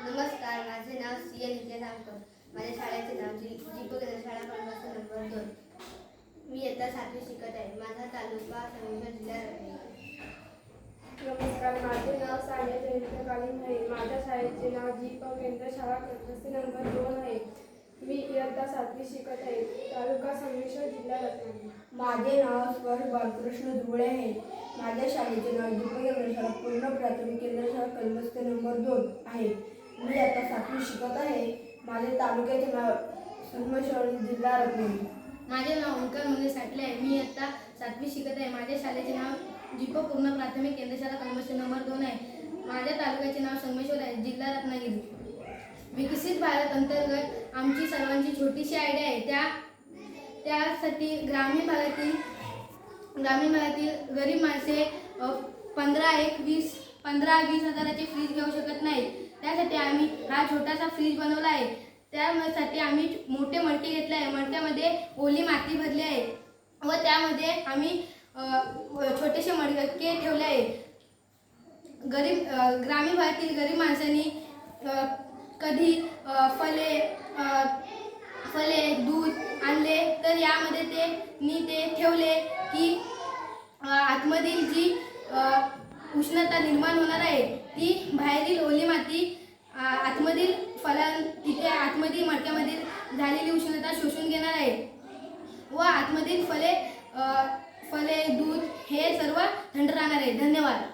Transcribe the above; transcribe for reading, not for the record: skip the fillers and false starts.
नमस्कार, माझे नाव सिया नित्या धामकर. माझ्या शाळेचे नाव दीपक शाळा क्रमांक नंबर 2. मी इयत्ता 7वी शिकत आहे. माझा तालुका संगमेश्वर, जिल्हा रत्नागिरी. नमस्कार, माझे नाव सानिया जयंत कालीम आहे. माझ्या शाळेचे नाव दीपक केंद्र शाळा क्रमांक नंबर 2 आहे. मी इयत्ता 7वी शिकत आहे. तालुका संगमेश्वर, जिल्हा रत्नागिरी. माझे नाव स्पर्श बालकृष्ण धुळे आहे. माझ्या शाळेचे नाव दीपक केंद्र शाळा पूर्ण प्राथमिक केंद्र शाळा क्रमांक नंबर 2 आहे. मी आता 7वी शिकत आहे. माझे तालुक्याचे नाव संगमेश्वर, जिल्हा रत्नागिरी. माझे नाव ओंकार मुंगे साठले आहे. मी आता 7वी शिकत आहे. माझ्या शाळेचे नाव दीपक पूर्ण प्राथमिक केंद्र शाळा क्रमांक नंबर 2 आहे. माझ्या तालुक्याचे नाव संगमेश्वर आहे, जिल्हा रत्नागिरी. विकसित भारत अंतर्गत आमची सर्वांची छोटीशी आयडिया आहे. त्यासाठी ग्रामीण भागातील गरीब माणसे 15-20 हजाराचे फ्रीज घेऊ शकत नाहीत. त्यासाठी आम्ही हा छोटासा फ्रीज बनवला आहे. त्यासाठी आम्ही मोठे मडके घेतले आहे. मडक्यामध्ये ओली माती भरली आहे व त्यामध्ये आम्ही छोटेसे मडके ठेवले आहे. ग्रामीण भागातील गरीब माणसांनी कधी फळे दूध आणले तर यामध्ये ते ठेवले की आतमधील जी उष्णता निर्माण होणार आहे ती बाहेरील ओली माती आतमधील तिथे आतमधील मडक्यामधील झालेली उष्णता शोषून घेणार आहे व आतमधील फळे दूध हे सर्व थंड राहणार आहे. धन्यवाद.